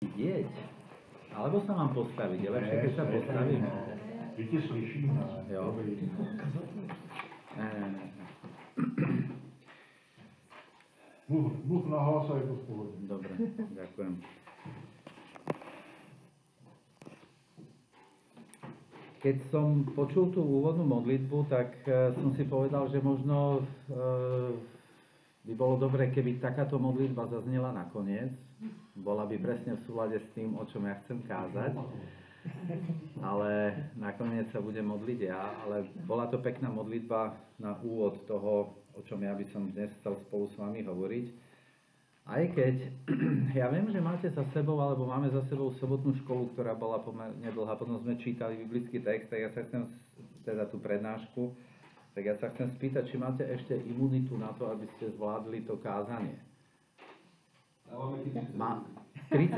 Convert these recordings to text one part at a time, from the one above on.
vidieť? Alebo sa mám postaviť? Je lepšie, keď sa postavím? My tě slyšíme. Jo. Mluv nahlas a je to v pohodě. Dobre, ďakujem. Keď som počul tú úvodnú modlitbu, tak som si povedal, že možno by bolo dobre, keby takáto modlitba zaznela nakoniec. Bola by presne v súlade s tým, o čom ja chcem kázať. Ale nakoniec sa budem modliť ja. Ale bola to pekná modlitba na úvod toho, o čom ja by som dnes chcel spolu s vami hovoriť. Aj keď ja viem, že máte za sebou, alebo máme za sebou sobotnú školu, ktorá bola pomerne dlhá, potom sme čítali biblický text, tak ja sa chcem, teda tú prednášku, tak ja sa chcem spýtať, či máte ešte imunitu na to, aby ste zvládli to kázanie. Má 30?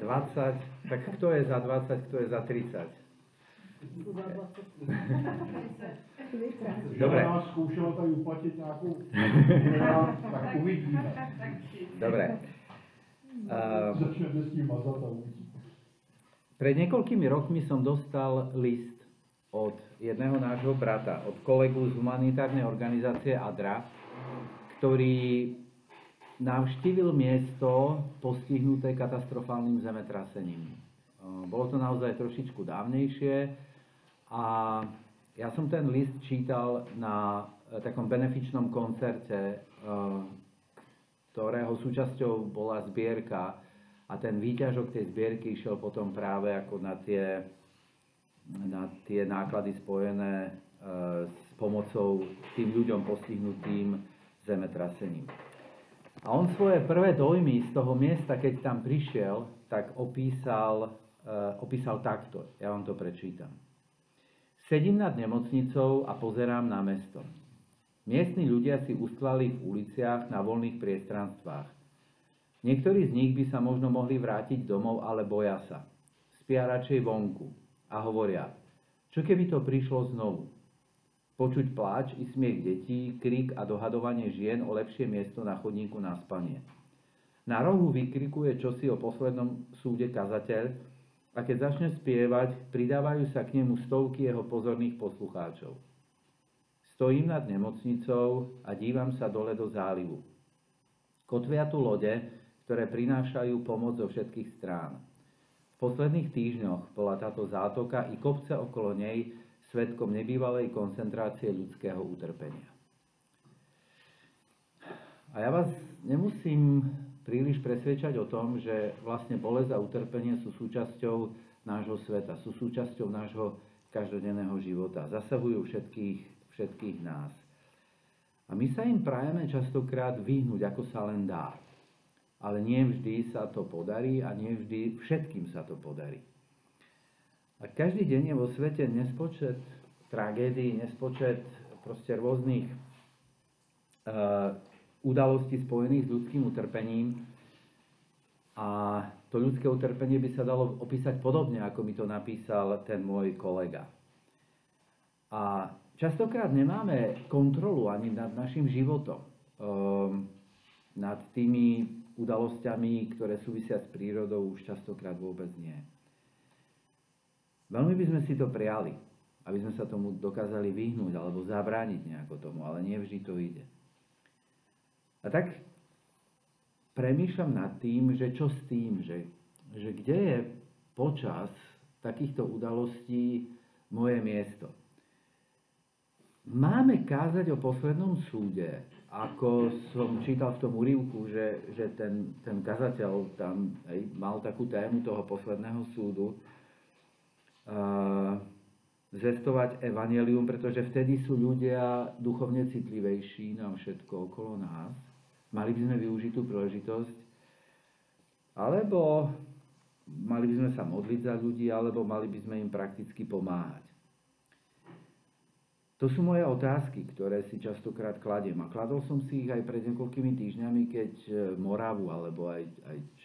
20? Tak kto je za 20, kto je za 30? Dobre. Nás zkoušela tady uplatit nějakou tak uvidíme. Dobre. Začneme s tím mazat a uvidíme. Pred niekoľkými rokmi som dostal list od jedného nášho brata, od kolegu z humanitárnej organizácie ADRA, ktorý navštívil miesto postihnuté katastrofálnym zemetrasením. Bolo to naozaj trošičku dávnejšie a ja som ten list čítal na takom benefičnom koncerte, ktorého súčasťou bola zbierka a ten výťažok tej zbierky išiel potom práve ako na tie náklady spojené s pomocou tým ľuďom postihnutým zemetrasením. A on svoje prvé dojmy z toho miesta, keď tam prišiel, tak opísal takto. Ja vám to prečítam. Sedím nad nemocnicou a pozerám na mesto. Miestni ľudia si ustlali v uliciach na voľných priestranstvách. Niektorí z nich by sa možno mohli vrátiť domov, ale boja sa. Spia radšej vonku a hovoria, čo keby to prišlo znovu. Počuť pláč i smiech detí, krik a dohadovanie žien o lepšie miesto na chodníku na spanie. Na rohu vykrikuje čosi o poslednom súde kazateľ, a keď začne spievať, pridávajú sa k nemu stovky jeho pozorných poslucháčov. Stojím nad nemocnicou a dívam sa dole do zálivu. Kotvia tu lode, ktoré prinášajú pomoc zo všetkých strán. V posledných týždňoch bola táto zátoka i kopce okolo nej svedkom nebývalej koncentrácie ľudského utrpenia. A ja vás nemusím príliš presvedčať o tom, že vlastne bolesť a utrpenie sú súčasťou nášho sveta, sú súčasťou nášho každodenného života. Zasahujú všetkých nás. A my sa im prajeme častokrát vyhnúť, ako sa len dá. Ale nie vždy sa to podarí a nie vždy všetkým sa to podarí. A každý deň je vo svete nespočet tragédií, nespočet proste rôznych udalostí spojených s ľudským utrpením. A to ľudské utrpenie by sa dalo opísať podobne, ako mi to napísal ten môj kolega. A častokrát nemáme kontrolu ani nad našim životom, nad tými udalosťami, ktoré súvisia s prírodou, už častokrát vôbec nie. Veľmi by sme si to prijali, aby sme sa tomu dokázali vyhnúť alebo zabrániť nejako tomu, ale nie vždy to ide. A tak premýšľam nad tým, že čo s tým, že kde je počas takýchto udalostí moje miesto. Máme kázať o poslednom súde, ako som čítal v tom úryvku, že ten kazateľ tam mal takú tému toho posledného súdu, zvestovať evanjelium, pretože vtedy sú ľudia duchovne citlivejší na všetko okolo nás. Mali by sme využiť tú príležitosť, alebo mali by sme sa modliť za ľudí, alebo mali by sme im prakticky pomáhať. To sú moje otázky, ktoré si častokrát kladiem. A kladol som si ich aj pred niekoľkými týždňami, keď Moravu alebo aj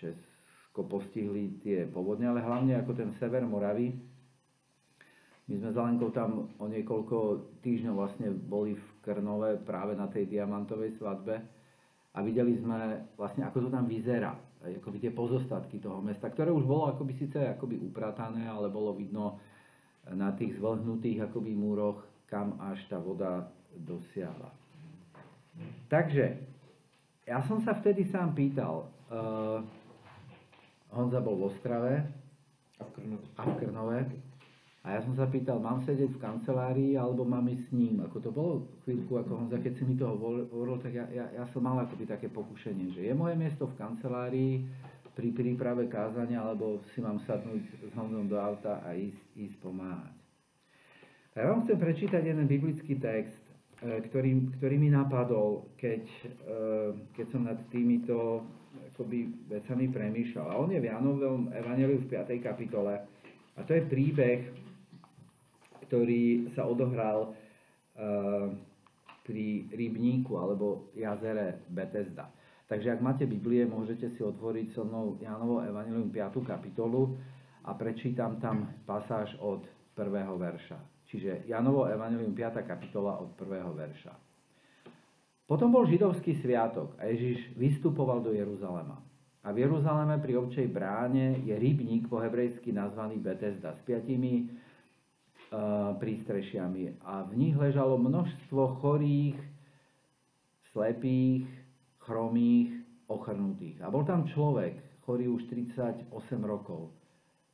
Česko postihli tie povodne, ale hlavne ako ten sever Moravy. My sme s Alenkou tam o niekoľko týždňov vlastne boli v Krnove práve na tej diamantovej svadbe a videli sme vlastne, ako to tam vyzerá. akoby tie pozostatky toho mesta, ktoré už bolo akoby síce akoby upratané, ale bolo vidno na tých zvlhnutých akoby múroch, kam až tá voda dosiahla. Takže, ja som sa vtedy sám pýtal, Honza bol v Ostrave a v Krnove. A ja som sa pýtal, mám sedieť v kancelárii, alebo mám ísť s ním? Ako to bolo chvíľku, ako Honza, keď si mi toho hovoril, tak ja som mal akoby také pokušenie, že je moje miesto v kancelárii pri príprave kázania, alebo si mám sadnúť s Honzom do auta a ísť pomáhať. A ja vám chcem prečítať jeden biblický text, ktorý mi napadol, keď som nad týmito akoby vecami premýšľal. A on je v Jánovom evanjeliu v 5. kapitole. A to je príbeh, ktorý sa odohral pri rybníku alebo jazere Betesda. Takže ak máte Biblie, môžete si otvoriť so mnou Jánovo evanjelium 5. kapitolu a prečítam tam pasáž od 1. verša. Čiže Jánovo evanjelium 5. kapitola od 1. verša. Potom bol židovský sviatok a Ježiš vystupoval do Jeruzalema. A v Jeruzaleme pri ovčej bráne je rybník po hebrejsky nazvaný Betesda s 5 prístrešiami. A v nich ležalo množstvo chorých, slepých, chromých, ochrnutých. A bol tam človek, chorý už 38 rokov.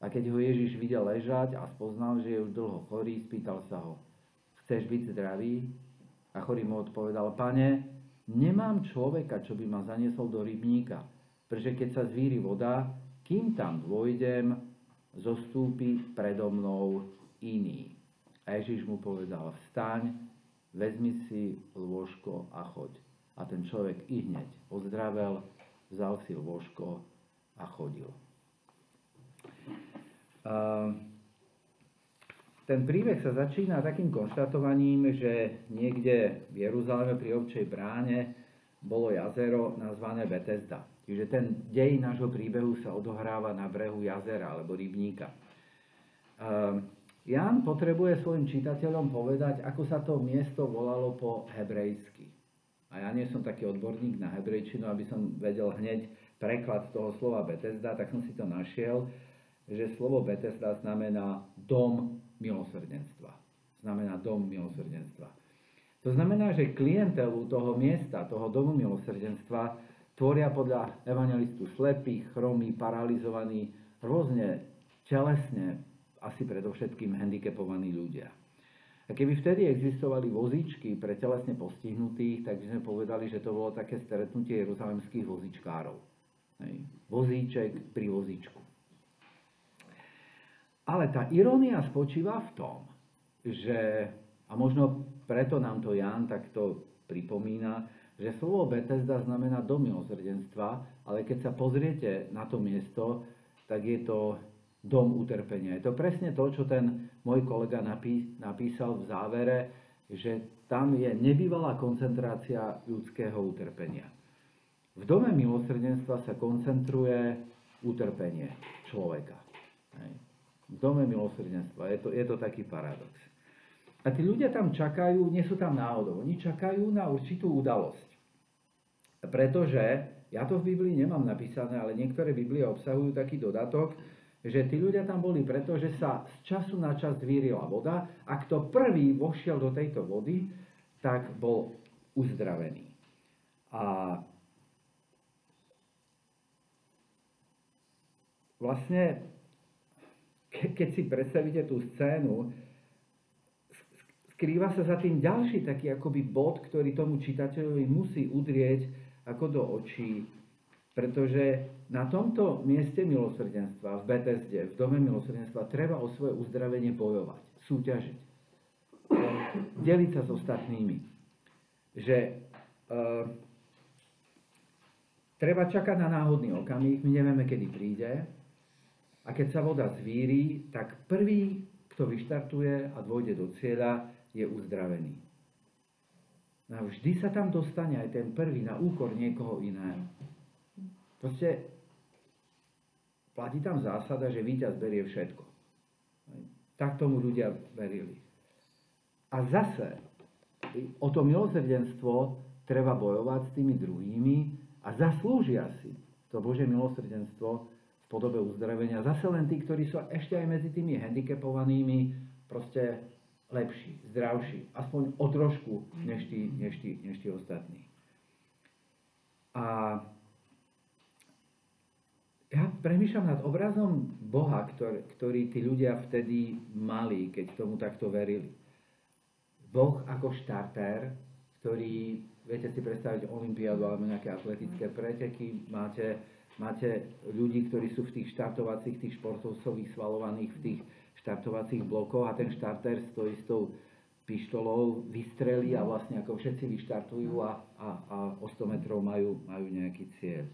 A keď ho Ježiš videl ležať a spoznal, že je už dlho chorý, spýtal sa ho: Chceš byť zdravý? A chorý mu odpovedal: Pane, nemám človeka, čo by ma zaniesol do rybníka, pretože keď sa zvíri voda, kým tam dôjdem, zostúpi predo mnou iný. A Ježiš mu povedal: Vstaň, vezmi si lôžko a choď. A ten človek ihneď ozdravel, vzal si lôžko a chodil. Ten príbeh sa začína takým konštatovaním, že niekde v Jeruzaleme pri ovčej bráne bolo jazero nazvané Betesda. Čiže ten dej nášho príbehu sa odohráva na brehu jazera alebo rybníka. Ján potrebuje svojim čitateľom povedať, ako sa to miesto volalo po hebrejsky. A ja nie som taký odborník na hebrejčinu, aby som vedel hneď preklad toho slova Betesda, tak som si to našiel, že slovo Betesda znamená dom milosrdenstva. Znamená dom milosrdenstva. To znamená, že klientelu toho miesta, toho domu milosrdenstva, tvoria podľa evangelistu slepí, chromí, paralizovaní, rôzne telesne, asi predovšetkým handicapovaní ľudia. A keby vtedy existovali vozíčky pre telesne postihnutých, tak by sme povedali, že to bolo také stretnutie jeruzalemských vozíčkárov. Vozíček pri vozíčku. Ale tá irónia spočíva v tom, že, a možno preto nám to Ján takto pripomína, že slovo Betesda znamená dom milosrdenstva, ale keď sa pozriete na to miesto, tak je to dom utrpenia. Je to presne to, čo ten môj kolega napísal v závere, že tam je nebývalá koncentrácia ľudského utrpenia. V dome milosrdenstva sa koncentruje utrpenie človeka. V dome milosrdenstva. Je to taký paradox. A tí ľudia tam čakajú, nie sú tam náhodou, oni čakajú na určitú udalosť. Pretože, ja to v Biblii nemám napísané, ale niektoré Biblie obsahujú taký dodatok, že tí ľudia tam boli preto, že sa z času na čas zvírila voda a kto prvý vošiel do tejto vody, tak bol uzdravený. A vlastne, keď si predstavíte tú scénu, skrýva sa za tým ďalší taký akoby bod, ktorý tomu čitateľovi musí udrieť ako do očí, pretože na tomto mieste milosrdenstva, v Betesde, v dome milosrdenstva, treba o svoje uzdravenie bojovať, súťažiť, deliť sa s ostatnými. Že treba čakať na náhodný okamih, my nevieme, kedy príde, a keď sa voda zvíri, tak prvý, kto vyštartuje a dôjde do cieľa, je uzdravený. A vždy sa tam dostane aj ten prvý na úkor niekoho iného. Proste platí tam zásada, že víťaz berie všetko. Tak tomu ľudia verili. A zase o to milosrdenstvo treba bojovať s tými druhými a zaslúžia si to Božie milosrdenstvo v podobe uzdravenia. Zase len tí, ktorí sú ešte aj medzi tými handicapovanými proste lepší, zdravší, aspoň o trošku než tí ostatní. A ja premýšľam nad obrazom Boha, ktorý tí ľudia vtedy mali, keď tomu takto verili. Boh ako štartér, ktorý, viete si predstaviť olympiádu alebo nejaké atletické preteky, máte ľudí, ktorí sú v tých štartovacích, tých športovcových svalovaných, v tých štartovacích blokoch a ten štartér stojí s tou pištolou, vystrelí a vlastne ako všetci vyštartujú a o 100 metrov majú nejaký cieľ.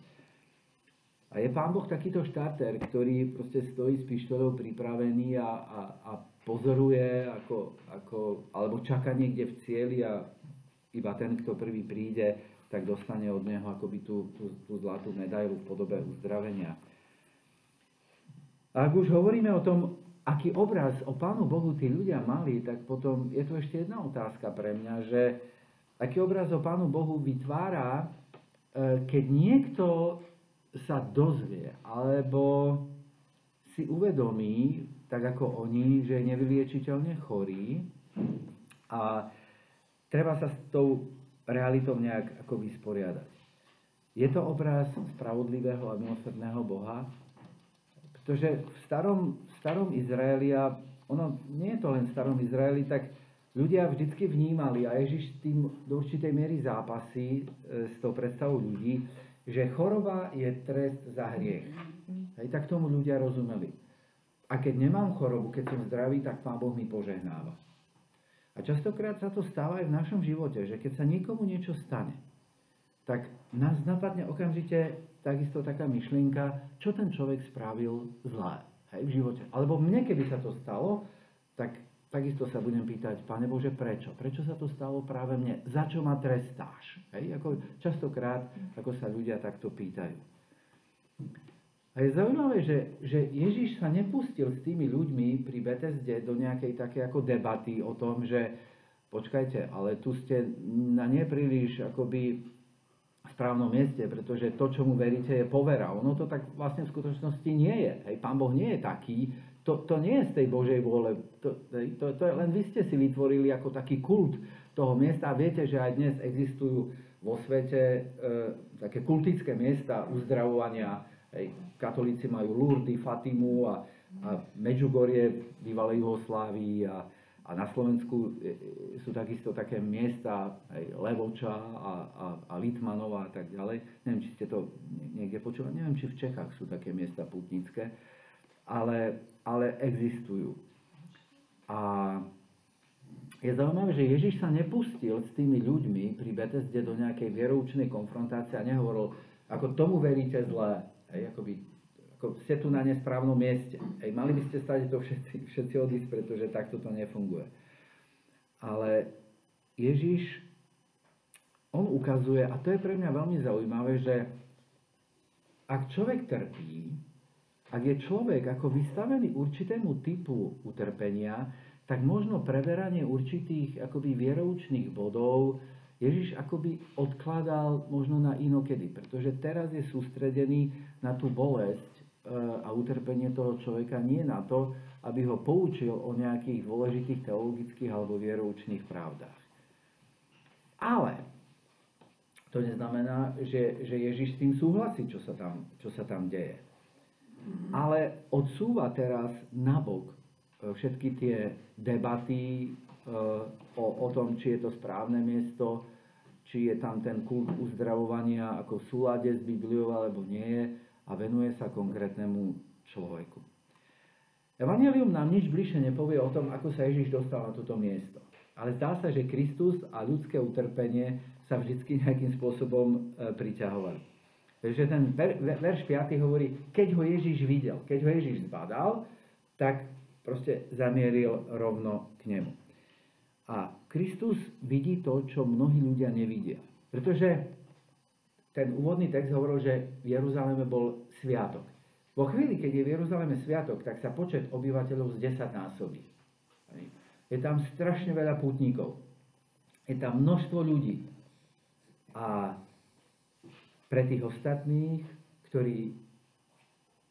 A je Pán Boh takýto štartér, ktorý proste stojí s pištolou pripravený a pozoruje, alebo čaká niekde v cieli a iba ten, kto prvý príde, tak dostane od neho akoby tú zlatú medailu v podobe uzdravenia. A ak už hovoríme o tom, aký obraz o Pánu Bohu tí ľudia mali, tak potom je tu ešte jedna otázka pre mňa, že aký obraz o Pánu Bohu vytvára, keď niekto sa dozvie, alebo si uvedomí, tak ako oni, že je nevyliečiteľne chorý a treba sa s tou realitou nejak ako vysporiadať. Je to obraz spravodlivého a milosrdného Boha, pretože v starom Izraeli, a ono nie je to len v starom Izraeli, tak ľudia vždycky vnímali, a Ježiš s tým do určitej miery zápasí s tou predstavou ľudí, že choroba je trest za hriech. Hej, tak tomu ľudia rozumeli. A keď nemám chorobu, keď som zdravý, tak Pán Boh mi požehnáva. A častokrát sa to stáva aj v našom živote, že keď sa niekomu niečo stane, tak nás napadne okamžite takisto taká myšlienka, čo ten človek spravil zlé, hej, v živote. Alebo mne, keby sa to stalo, tak takisto sa budem pýtať, Pane Bože, prečo? Prečo sa to stalo práve mne? Za čo ma trestáš? Hej, ako častokrát, ako sa ľudia takto pýtajú. A je zaujímavé, že Ježiš sa nepustil s tými ľuďmi pri Betesde do nejakej také ako debaty o tom, že počkajte, ale tu ste na nepríliš akoby v správnom mieste, pretože to, čomu veríte, je povera. Ono to tak vlastne v skutočnosti nie je. Hej, Pán Boh nie je taký. To nie je z tej Božej vôle. To je len vy ste si vytvorili ako taký kult toho miesta. A viete, že aj dnes existujú vo svete také kultické miesta uzdravovania. Katolíci majú Lourdes, Fatimu a Medžugorie, bývalej Juhoslávii a na Slovensku sú takisto také miesta, Levoča a Litmanova a tak ďalej. Neviem, či ste to niekde počuli, neviem, či v Čechách sú také miesta pútnické, ale existujú. A je zaujímavé, že Ježiš sa nepustil s tými ľuďmi pri Betesde do nejakej vieroučnej konfrontácie a nehovoril, ako tomu veríte zle, ako ste tu na nesprávnom mieste. Mali by ste stať to všetci odísť, pretože takto to nefunguje. Ale Ježiš, on ukazuje, a to je pre mňa veľmi zaujímavé, že ak človek trpí, ak je človek ako vystavený určitému typu utrpenia, tak možno preberanie určitých akoby vieroučných bodov Ježiš akoby odkladal možno na inokedy, pretože teraz je sústredený na tú bolesť a utrpenie toho človeka, nie na to, aby ho poučil o nejakých dôležitých teologických alebo vieroučných pravdách. Ale to neznamená, že Ježiš s tým súhlasí, čo sa tam deje. Ale odsúva teraz nabok všetky tie debaty o tom, či je to správne miesto, či je tam ten kult uzdravovania ako v súlade s Bibliou alebo nie je, a venuje sa konkrétnemu človeku. Evanjelium nám nič bližšie nepovie o tom, ako sa Ježiš dostal na toto miesto. Ale zdá sa, že Kristus a ľudské utrpenie sa vždy nejakým spôsobom priťahovali. Takže ten verš 5 hovorí, keď ho Ježiš videl, keď ho Ježiš zbadal, tak proste zamieril rovno k nemu. A Kristus vidí to, čo mnohí ľudia nevidia. Pretože ten úvodný text hovoril, že v Jeruzaleme bol sviatok. Vo chvíli, keď je v Jeruzaleme sviatok, tak sa počet obyvateľov z 10 násobí. Je tam strašne veľa pútnikov. Je tam množstvo ľudí. A pre tých ostatných, ktorí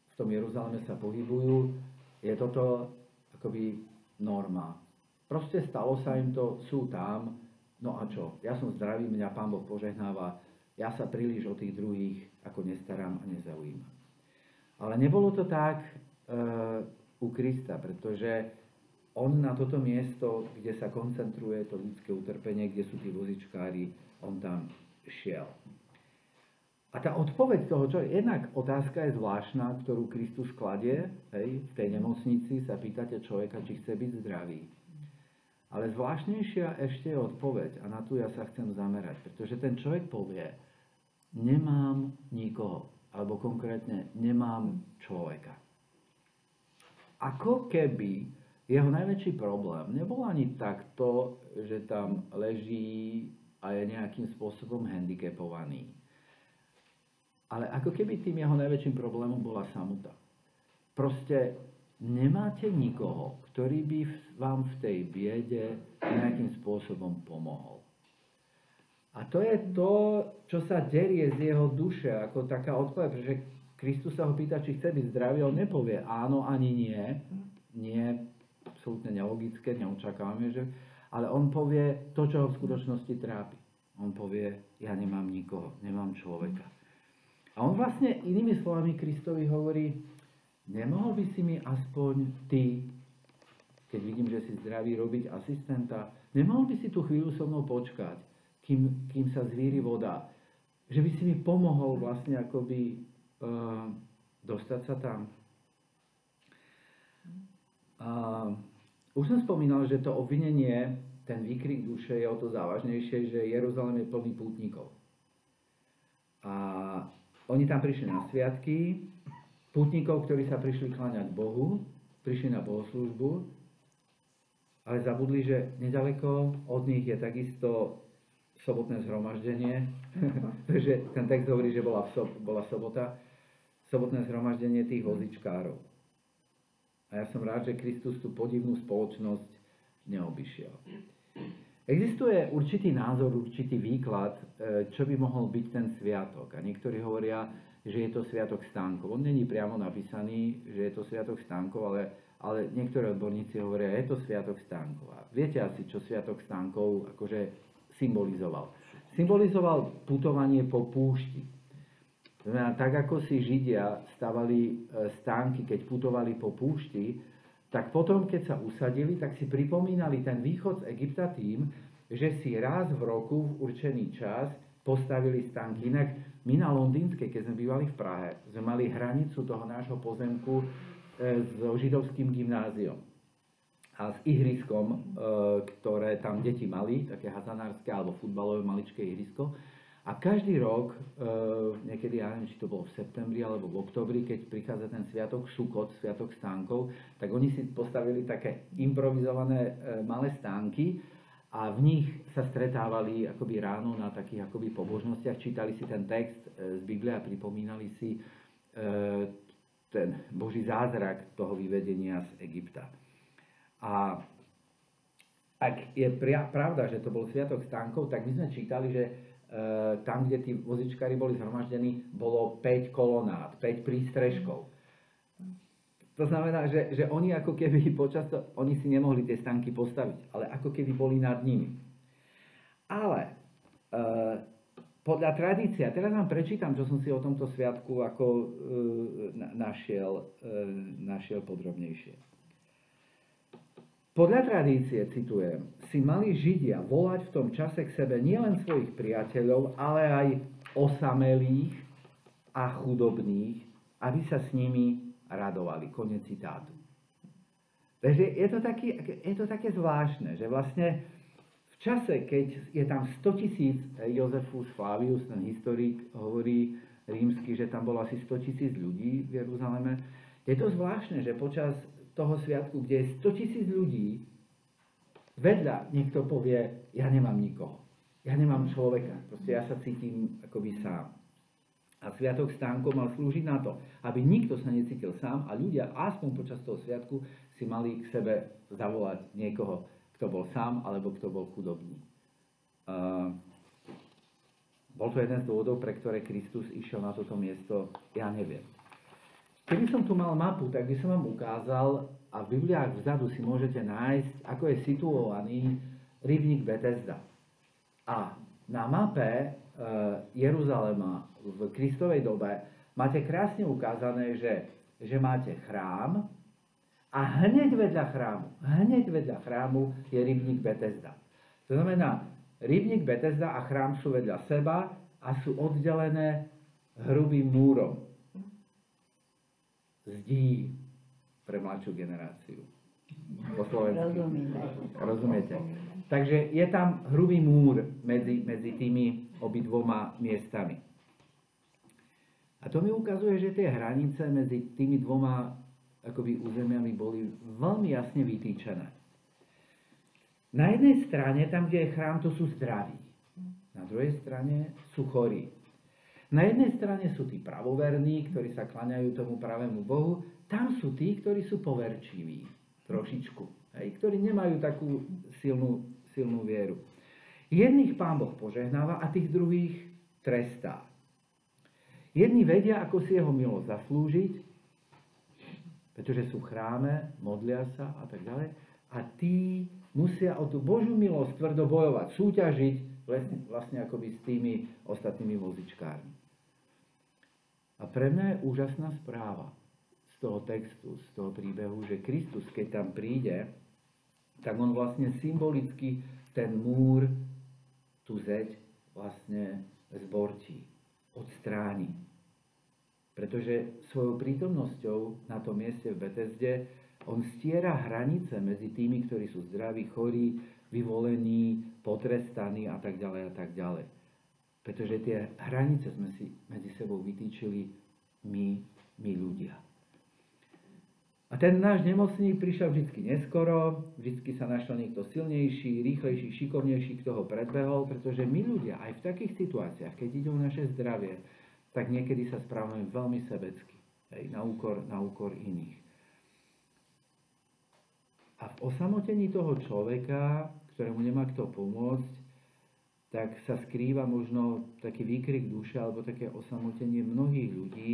v tom Jeruzaleme sa pohybujú, je toto akoby norma. Proste stalo sa im to, sú tam, no a čo? Ja som zdravý, mňa Pán Boh požehnáva, ja sa príliš o tých druhých ako nestarám a nezaujímam. Ale nebolo to tak u Krista, pretože on na toto miesto, kde sa koncentruje to ľudské utrpenie, kde sú tí vozičkári, on tam šiel. A tá odpoveď toho, čo jednak otázka je zvláštna, ktorú Kristus kladie, hej, v tej nemocnici sa pýtate človeka, či chce byť zdravý. Ale zvláštnejšia ešte je odpoveď, a na tú ja sa chcem zamerať, pretože ten človek povie, nemám nikoho, alebo konkrétne nemám človeka. Ako keby jeho najväčší problém nebol ani takto, že tam leží a je nejakým spôsobom handicapovaný. Ale ako keby tým jeho najväčším problémom bola samota. Proste nemáte nikoho, ktorý by vám v tej biede nejakým spôsobom pomohol. A to je to, čo sa derie z jeho duše, ako taká odpoveď, pretože Kristus sa ho pýta, či chce byť zdravý, on nepovie áno ani nie. Nie, absolútne nelogické, neočakávame, že... Ale on povie to, čo ho v skutočnosti trápi. On povie, ja nemám nikoho, nemám človeka. A on vlastne inými slovami Kristovi hovorí, nemohol by si mi aspoň ty, keď vidím, že si zdravý, robiť asistenta, nemohol by si tú chvíľu so mnou počkať, kým sa zvíri voda, že by si mi pomohol vlastne akoby dostať sa tam. Už som spomínal, že to obvinenie, ten výkrik duše je o to závažnejšie, že Jeruzalém je plný pútnikov. A oni tam prišli na sviatky, pútnikov, ktorí sa prišli kláňať Bohu, prišli na bohoslúžbu, ale zabudli, že nedaleko od nich je takisto sobotné zhromaždenie, takže ten text hovorí, že bola sobota, sobotné zhromaždenie tých vozičkárov. A ja som rád, že Kristus tú podivnú spoločnosť neobyšiel. Existuje určitý názor, určitý výklad, čo by mohol byť ten sviatok. A niektorí hovoria, že je to sviatok stánkov. On není priamo napísaný, že je to sviatok stánkov, ale niektorí odborníci hovoria, že je to sviatok stánkov. A viete asi, čo sviatok stánkov akože symbolizoval. Symbolizoval putovanie po púšti. Znamená, tak ako si Židia stavali stánky, keď putovali po púšti, tak potom, keď sa usadili, tak si pripomínali ten východ z Egypta tým, že si raz v roku v určený čas postavili stánky. Inak my na Londýnskej, keď sme bývali v Prahe, sme mali hranicu toho nášho pozemku so židovským gymnáziom a s ihriskom, ktoré tam deti mali, také hazanárske alebo futbalové maličké ihrisko. A každý rok, niekedy, ja neviem, či to bolo v septembri alebo v oktobri, keď prichádza ten sviatok Sukot, sviatok stánkov, tak oni si postavili také improvizované malé stánky a v nich sa stretávali akoby ráno na takých akoby pobožnostiach, čítali si ten text z Biblie a pripomínali si ten Boží zázrak toho vyvedenia z Egypta. A ak je pravda, že to bol sviatok stánkov, tak my sme čítali, že tam, kde tí vozičkári boli zhromaždení, bolo 5 kolonát, 5 prístrežkov. To znamená, že oni ako keby počas to, oni si nemohli tie stánky postaviť, ale ako keby boli nad nimi. Ale podľa tradície, teraz vám prečítam, čo som si o tomto sviatku ako našiel podrobnejšie. Podľa tradície, citujem, si mali Židia volať v tom čase k sebe nielen svojich priateľov, ale aj osamelých a chudobných, aby sa s nimi radovali. Koniec citátu. Takže je to také zvláštne, že vlastne v čase, keď je tam 100 000, Jozefus Flavius, ten historik, hovorí rímsky, že tam bolo asi 100 000 ľudí v Jeruzaleme, je to zvláštne, že počas toho sviatku, kde je 100 000 ľudí, vedľa niekto povie, ja nemám nikoho, ja nemám človeka, proste ja sa cítim akoby sám. A sviatok stánkov mal slúžiť na to, aby nikto sa necítil sám a ľudia aspoň počas toho sviatku si mali k sebe zavolať niekoho, kto bol sám alebo kto bol chudobný. bol to jeden z dôvodov, pre ktoré Kristus išiel na toto miesto, ja neviem. Keby som tu mal mapu, tak by som vám ukázal, a v Bibliách vzadu si môžete nájsť, ako je situovaný rybník Betesda. A na mape Jeruzalema v Kristovej dobe máte krásne ukázané, že máte chrám a hneď vedľa chrámu je rybník Betesda. To znamená, rybník Betesda a chrám sú vedľa seba a sú oddelené hrubým múrom. Zdí pre mladšiu generáciu. Po slovensky. Rozumiete? Takže je tam hrubý múr medzi tými obidvoma miestami. A to mi ukazuje, že tie hranice medzi tými dvoma akoby územiami boli veľmi jasne vytýčené. Na jednej strane, tam, kde je chrám, to sú zdraví. Na druhej strane sú chorí. Na jednej strane sú tí pravoverní, ktorí sa kláňajú tomu pravému Bohu. Tam sú tí, ktorí sú poverčiví. Trošičku. Ktorí nemajú takú silnú vieru. Jedných Pán Boh požehnáva a tých druhých trestá. Jedni vedia, ako si jeho milosť zaslúžiť, pretože sú v chráme, modlia sa a tak ďalej. A tí musia o tú Božiu milosť tvrdo bojovať, súťažiť vlastne akoby s tými ostatnými vozičkármi. A pre mňa je úžasná správa z toho textu, z toho príbehu, že Kristus, keď tam príde, tak on vlastne symbolicky ten múr, tú zeď vlastne zbortí, odstráni. Pretože svojou prítomnosťou na tom mieste v Betesde on stiera hranice medzi tými, ktorí sú zdraví, chorí, vyvolení, potrestaní a tak ďalej a tak ďalej. Pretože tie hranice sme si medzi sebou vytýčili my ľudia. A ten náš nemocník prišiel vždy neskoro, vždy sa našiel niekto silnejší, rýchlejší, šikovnejší, kto ho predbehol, pretože my ľudia aj v takých situáciách, keď ide o naše zdravie, tak niekedy sa správame veľmi sebecky, na úkor iných. A v osamotení toho človeka, ktorému nemá kto pomôcť, tak sa skrýva možno taký výkrik duše alebo také osamotenie mnohých ľudí,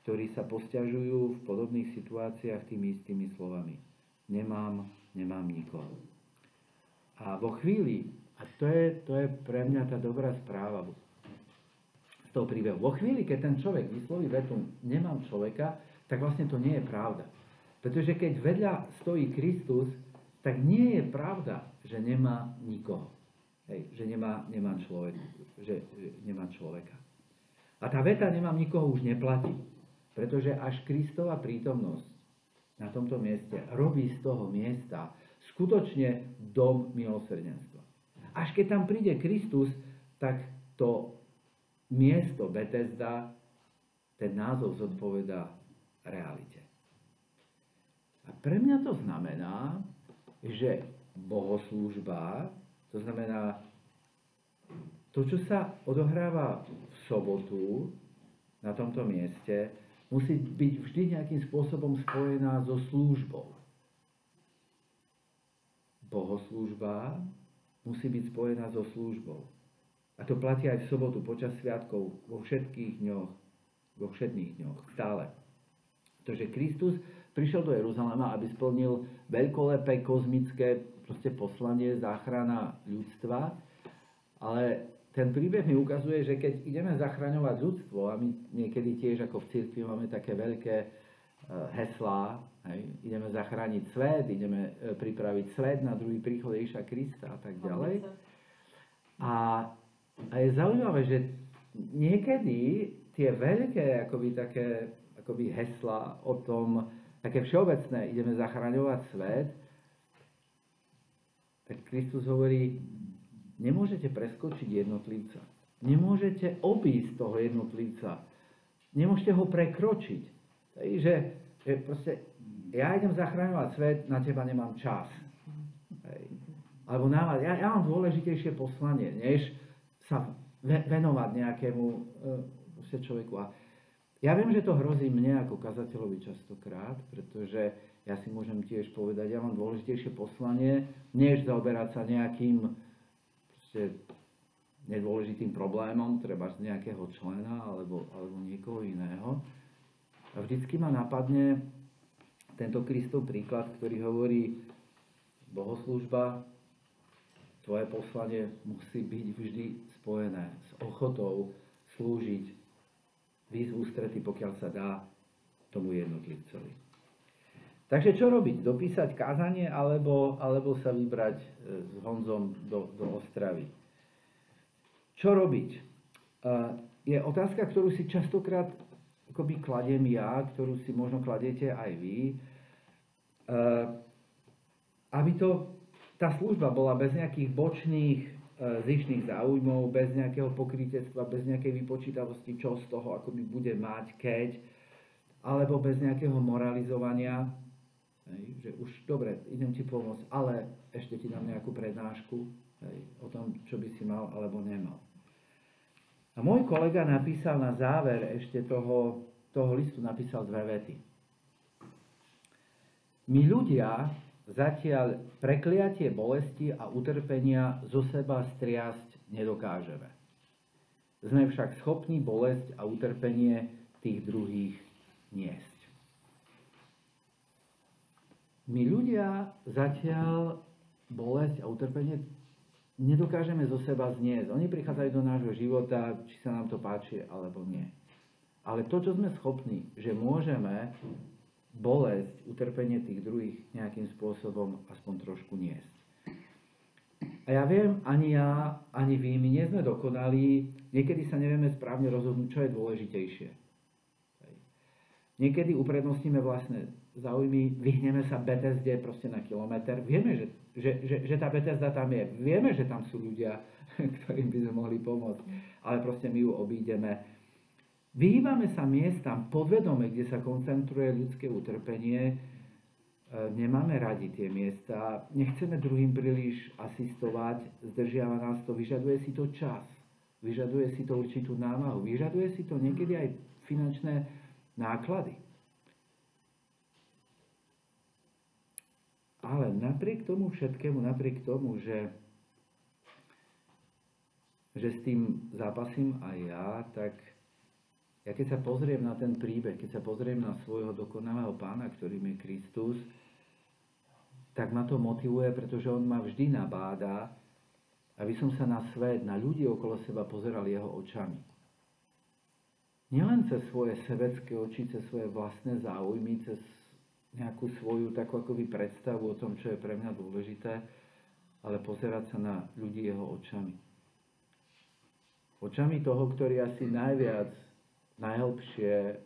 ktorí sa posťažujú v podobných situáciách tými istými slovami. Nemám nikoho. A vo chvíli, a to je pre mňa tá dobrá správa z toho príbehu, vo chvíli, keď ten človek vysloví vetu nemám človeka, tak vlastne to nie je pravda. Pretože keď vedľa stojí Kristus, tak nie je pravda, že nemá nikoho. Že nemá človeka. A tá veta nemám nikoho už neplatí. Pretože až Kristova prítomnosť na tomto mieste robí z toho miesta skutočne dom milosrdenstva. Až keď tam príde Kristus, tak to miesto Betesda, ten názov zodpovedá realite. A pre mňa to znamená, že bohoslúžba, to znamená to, čo sa odohráva v sobotu na tomto mieste, musí byť vždy nejakým spôsobom spojená so službou. Bohoslúžba musí byť spojená so službou. A to platí aj v sobotu, počas sviatkov, vo všetkých dňoch, stále. Pretože Kristus prišiel do Jeruzalema, aby splnil veľkolepé kozmické poslanie, záchrana ľudstva, ale ten príbeh mi ukazuje, že keď ideme zachraňovať ľudstvo, a my niekedy tiež ako v cirkvi máme také veľké heslá, ideme zachrániť svet, ideme pripraviť svet na druhý príchod Ježiša Krista a tak ďalej. A je zaujímavé, že niekedy tie veľké akoby heslá o tom, také všeobecné, ideme zachraňovať svet, tak Kristus hovorí, nemôžete preskočiť jednotlivca. Nemôžete obísť toho jednotlivca. Nemôžete ho prekročiť. Takže proste, ja idem zachraňovať svet, na teba nemám čas. Alebo ja mám dôležitejšie poslanie, než sa venovať nejakému človeku. A ja viem, že to hrozí mne ako kazateľovi častokrát, pretože ja si môžem tiež povedať, ja mám dôležitejšie poslanie, než zaoberať sa nejakým nedôležitým problémom, treba z nejakého člena alebo niekoho iného. A vždycky ma napadne tento Kristov príklad, ktorý hovorí, bohoslúžba, tvoje poslanie musí byť vždy spojené s ochotou slúžiť, výjsť v ústrety, pokiaľ sa dá, tomu jednotlivcovi. Takže čo robiť? Dopísať kázanie alebo sa vybrať s Honzom do Ostravy? Čo robiť? Je otázka, ktorú si častokrát akoby kladiem ja, ktorú si možno kladiete aj vy. Aby tá služba bola bez nejakých bočných zištných záujmov, bez nejakého pokrytectva, bez nejakej vypočítavosti, čo z toho akoby bude mať, keď, alebo bez nejakého moralizovania, že už dobre, idem ti pomôcť, ale ešte ti dám nejakú prednášku o tom, čo by si mal alebo nemal. A môj kolega napísal na záver ešte toho listu napísal 2 vety. My ľudia zatiaľ prekliatie bolesti a utrpenia zo seba striasť nedokážeme. Sme však schopní bolesť a utrpenie tých druhých niesť. My ľudia zatiaľ bolesť a utrpenie nedokážeme zo seba zniesť. Oni prichádzajú do nášho života, či sa nám to páči, alebo nie. Ale to, čo sme schopní, že môžeme bolesť, utrpenie tých druhých nejakým spôsobom aspoň trošku niesť. A ja viem, ani ja, ani vy, my nie sme dokonalí, niekedy sa nevieme správne rozhodnúť, čo je dôležitejšie. Niekedy uprednostníme vlastné záujmy, vyhneme sa Betesde proste na kilometr. Vieme, že tá Betesda tam je. Vieme, že tam sú ľudia, ktorým by sme mohli pomôcť. Ale proste my ju obídeme. Vyhýbame sa miestam podvedome, kde sa koncentruje ľudské utrpenie. Nemáme radi tie miesta. Nechceme druhým príliš asistovať. Zdržiava nás to. Vyžaduje si to čas. Vyžaduje si to určitú námahu. Vyžaduje si to niekedy aj finančné náklady. Ale napriek tomu všetkému, napriek tomu, že s tým zápasím aj ja, tak ja keď sa pozriem na ten príbeh, keď sa pozriem na svojho dokonalého pána, ktorým je Kristus, tak ma to motivuje, pretože on ma vždy nabáda, aby som sa na svet, na ľudí okolo seba pozeral jeho očami. Nielen cez svoje sebecké oči, cez svoje vlastné záujmy, cez nejakú svoju takú akoby predstavu o tom, čo je pre mňa dôležité, ale pozerať sa na ľudí jeho očami. Očami toho, ktorý asi najhlbšie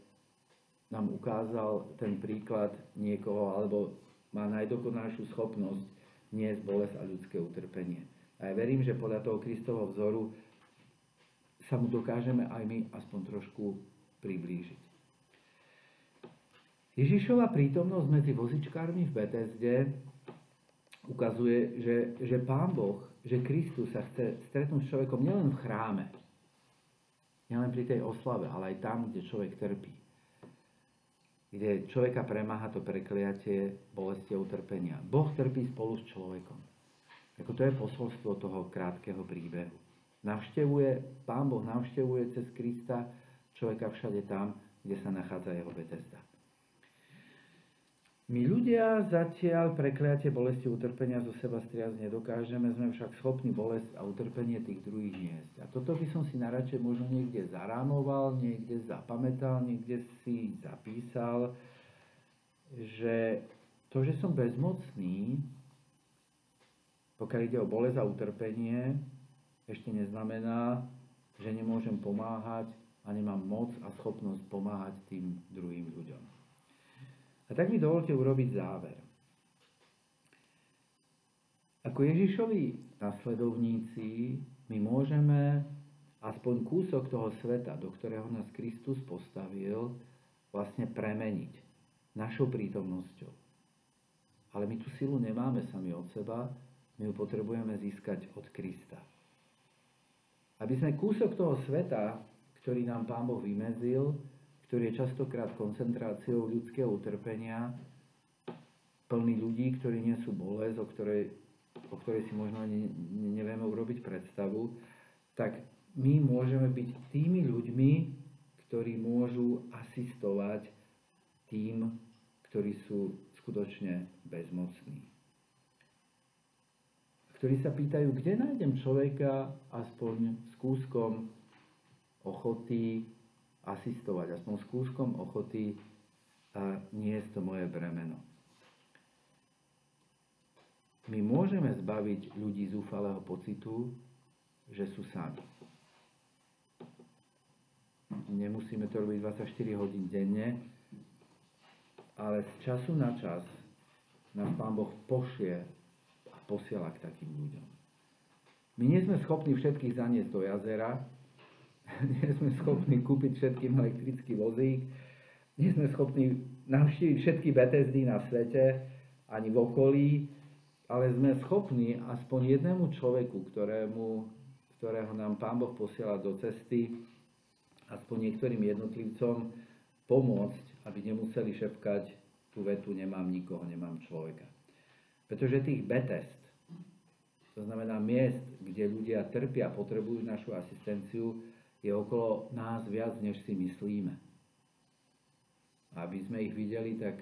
nám ukázal ten príklad niekoho, alebo má najdokonalšiu schopnosť niesť bolesť a ľudské utrpenie. A ja verím, že podľa toho Kristovho vzoru sa mu dokážeme aj my aspoň trošku priblížiť. Ježišova prítomnosť medzi vozičkármi v Betesde ukazuje, že Pán Boh, že Kristus sa chce stretnúť s človekom nielen v chráme, nielen pri tej oslave, ale aj tam, kde človek trpí. Kde človeka premáha to prekliatie bolesti a utrpenia. Boh trpí spolu s človekom. Ako to je posolstvo toho krátkeho príbehu. Pán Boh navštevuje cez Krista človeka všade tam, kde sa nachádza jeho Betesda. My ľudia zatiaľ prekliatie bolesti utrpenia zo seba striasť nedokážeme, sme však schopní bolesť a utrpenie tých druhých niesť. A toto by som si naradšej možno niekde zarámoval, niekde zapamätal, niekde si zapísal, že to, že som bezmocný, pokiaľ ide o bolesť a utrpenie, ešte neznamená, že nemôžem pomáhať a nemám moc a schopnosť pomáhať tým druhým ľuďom. A tak mi dovolte urobiť záver. Ako Ježišovi nasledovníci my môžeme aspoň kúsok toho sveta, do ktorého nás Kristus postavil, vlastne premeniť našou prítomnosťou. Ale my tú silu nemáme sami od seba, my ju potrebujeme získať od Krista. Aby sme kúsok toho sveta, ktorý nám Pán Boh vymedzil, ktorý je častokrát koncentráciou ľudského utrpenia, plný ľudí, ktorí nesú bolesť, o ktorej si možno ani nevieme urobiť predstavu, tak my môžeme byť tými ľuďmi, ktorí môžu asistovať tým, ktorí sú skutočne bezmocní. Ktorí sa pýtajú, kde nájdem človeka aspoň s kúskom ochoty asistovať, aspoň s kúskom ochoty a niesť to moje bremeno. My môžeme zbaviť ľudí zúfalého pocitu, že sú sami. Nemusíme to robiť 24 hodín denne, ale z času na čas nás Pán Boh pošle a posiela k takým ľuďom. My nie sme schopní všetkých zaniesť do jazera, nie sme schopní kúpiť všetkým elektrický vozík, nie sme schopní navštíviť všetky Bethesdy na svete, ani v okolí, ale sme schopní aspoň jednému človeku, ktorého nám Pán Boh posiela do cesty, aspoň niektorým jednotlivcom pomôcť, aby nemuseli šepkať tú vetu nemám nikoho, nemám človeka. Pretože tých Bethesd, to znamená miest, kde ľudia trpia, potrebujú našu asistenciu, je okolo nás viac, než si myslíme. A aby sme ich videli, tak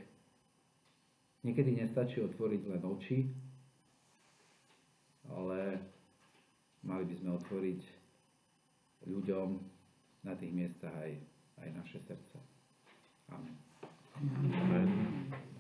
niekedy nestačí otvoriť len oči, ale mali by sme otvoriť ľuďom na tých miestach aj naše srdce. Amen. Amen.